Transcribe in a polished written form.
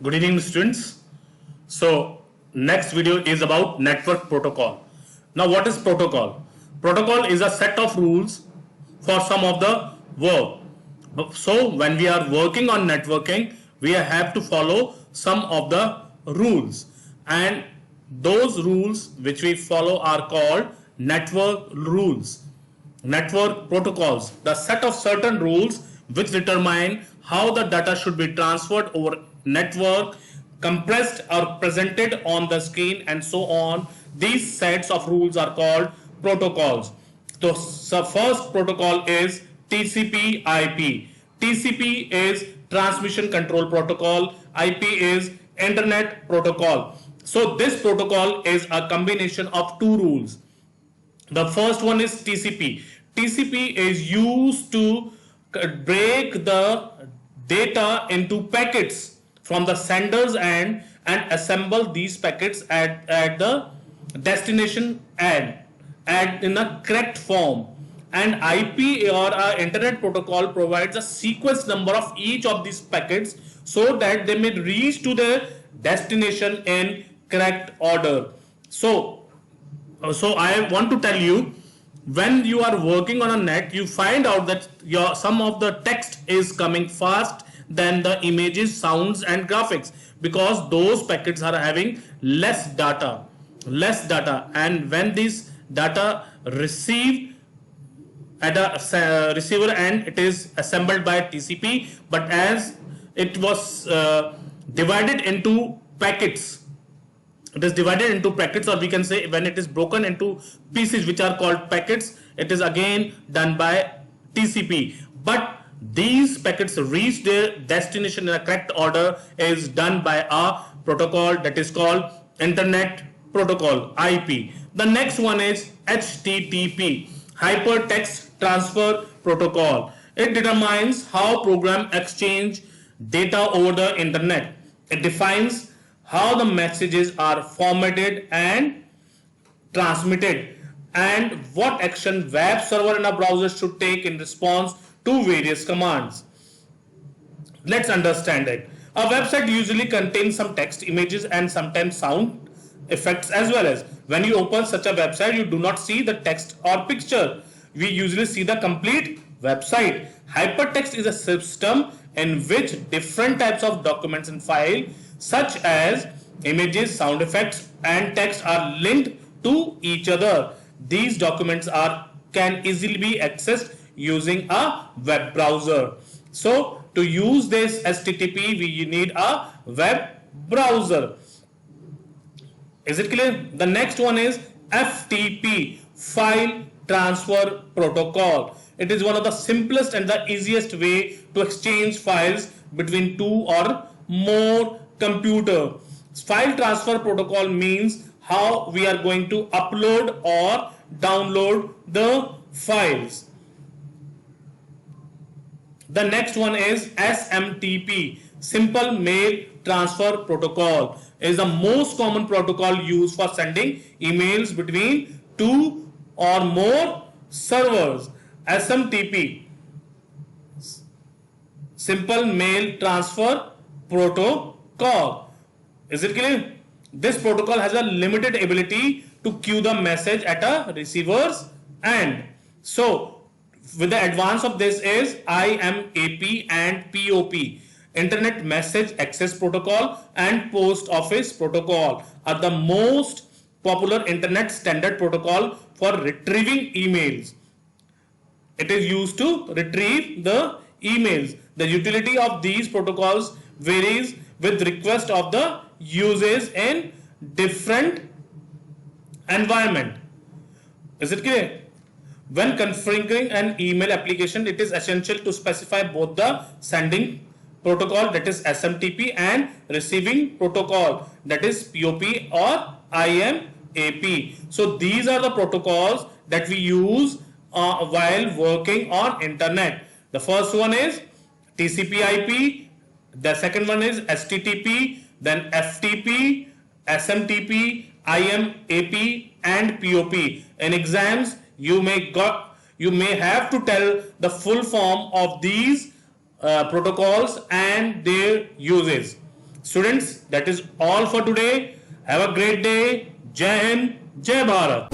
Good evening, students. So, next video is about network protocol. Now, what is protocol? Protocol is a set of rules for some of the work. So, when we are working on networking, we have to follow some of the rules, and those rules which we follow are called network rules. Network protocols, the set of certain rules which determine how the data should be transferred over network, compressed or presented on the screen, and so on. These sets of rules are called protocols. So first protocol is TCP IP. TCP is transmission control protocol, IP is internet protocol. So this protocol is a combination of two rules. The first one is TCP. TCP is used to break the data into packets from the sender's end and assemble these packets at the destination end in a correct form. And IP or internet protocol provides a sequence number of each of these packets so that they may reach to their destination in correct order. So I want to tell you, when you are working on a net, you find out that some of the text is coming fast than the images, sounds and graphics, because those packets are having less data, and when this data received at a receiver end, it is assembled by TCP, but as it was divided into packets, or we can say when it is broken into pieces which are called packets, it is again done by TCP. But these packets reach their destination in a correct order is done by a protocol that is called internet protocol, IP. The next one is HTTP, hypertext transfer protocol. It determines how programs exchange data over the internet. It defines how the messages are formatted and transmitted, and what action web server and a browser should take in response to various commands. Let's understand it. A website usually contains some text, images and sometimes sound effects as well. As when you open such a website, you do not see the text or picture. We usually see the complete website. Hypertext is a system in which different types of documents and files such as images, sound effects and text are linked to each other. These documents can easily be accessed using a web browser. So to use this HTTP, we need a web browser. Is it clear? The next one is FTP, file transfer protocol. It is one of the simplest and the easiest way to exchange files between two or more computers. File transfer protocol means how we are going to upload or download the files. The next one is SMTP, simple mail transfer protocol. It is the most common protocol used for sending emails between two or more servers. SMTP, simple mail transfer protocol. Is it clear? This protocol has a limited ability to queue the message at a receiver's end. So with the advance of this is IMAP and POP, Internet Message Access Protocol and Post Office Protocol are the most popular internet standard protocol for retrieving emails. It is used to retrieve the emails. The utility of these protocols varies with request of the users in different environment. Is it clear? When configuring an email application, it is essential to specify both the sending protocol, that is SMTP, and receiving protocol, that is POP or IMAP. So these are the protocols that we use while working on internet. The first one is TCP IP, the second one is HTTP, then FTP, SMTP, IMAP and POP. In exams, you may have to tell the full form of these protocols and their uses. Students, that is all for today. Have a great day. Jai Hind, Jai Bharat.